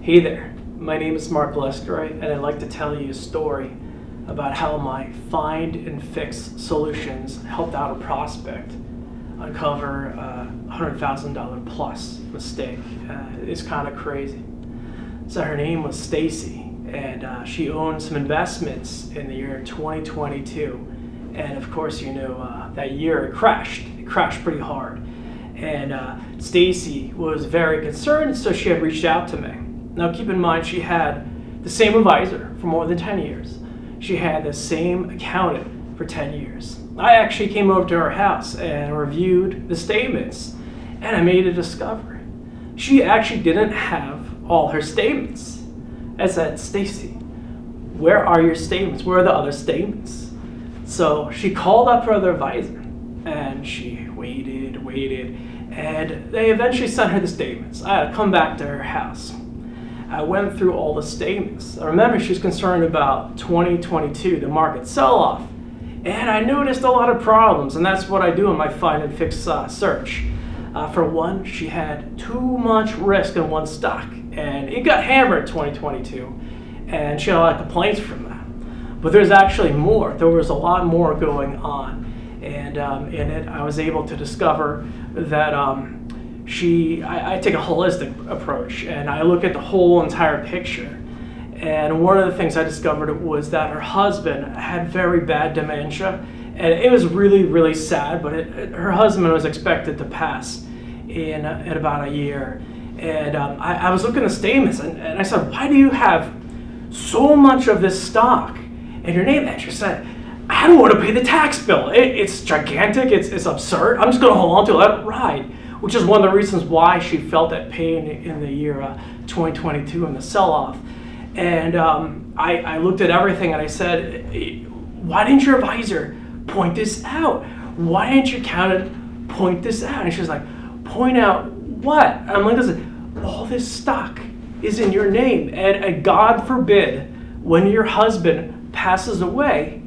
Hey there, my name is Mark Leskeroy, and I'd like to tell you a story about how my find and fix solutions helped out a prospect uncover a $100,000 plus mistake. It's kind of crazy. So her name was Stacy, and she owned some investments in the year 2022. And of course, that year it crashed. It crashed pretty hard. And Stacy was very concerned, so she had reached out to me. Now keep in mind, she had the same advisor for more than 10 years. She had the same accountant for 10 years. I actually came over to her house and reviewed the statements, and I made a discovery. She actually didn't have all her statements. I said, Stacy, where are your statements? Where are the other statements? So she called up her other advisor, and she waited, and they eventually sent her the statements. I had to come back to her house. I went through all the statements. I remember she was concerned about 2022, the market sell-off, and I noticed a lot of problems, and that's what I do in my find and fix search. For one, she had too much risk in one stock, and it got hammered in 2022, and she had a lot of complaints from that. But there's actually more. There was a lot more going on, and in it, I was able to discover that I take a holistic approach, and I look at the whole entire picture. And one of the things I discovered was that her husband had very bad dementia, and it was really, really sad, but her husband was expected to pass in about a year. And I was looking at the statements, and I said, why do you have so much of this stock in your name? And she said, I don't want to pay the tax bill. It's gigantic, it's absurd. I'm just going to hold on to it, let it ride. Which is one of the reasons why she felt that pain in the year 2022 in the sell-off. And I looked at everything and I said, why didn't your advisor point this out? Why didn't your accountant point this out? And she's like, point out what? And I'm like, listen, all this stock is in your name. And God forbid, when your husband passes away,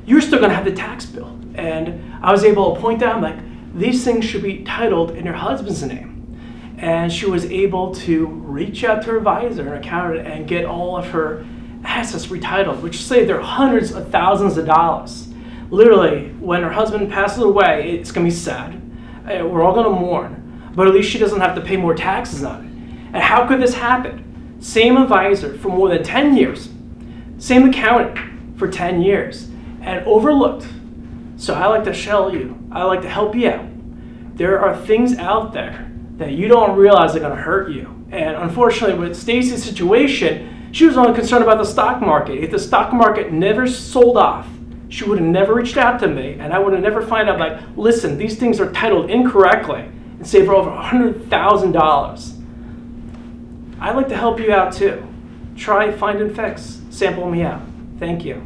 you're still going to have the tax bill. And I was able to point out, like, these things should be titled in your husband's name. And she was able to reach out to her advisor and accountant and get all of her assets retitled, which saved her hundreds of thousands of dollars. Literally, when her husband passes away, it's going to be sad. We're all going to mourn. But at least she doesn't have to pay more taxes on it. And how could this happen? Same advisor for more than 10 years. Same accountant for 10 years. And overlooked. So I like to tell you, I like to help you out. There are things out there that you don't realize are going to hurt you. And unfortunately, with Stacy's situation, she was only concerned about the stock market. If the stock market never sold off, she would have never reached out to me, and I would have never found out, like, listen, these things are titled incorrectly, and save her over $100,000. I'd like to help you out too. Try, find, and fix. Sample me out. Thank you.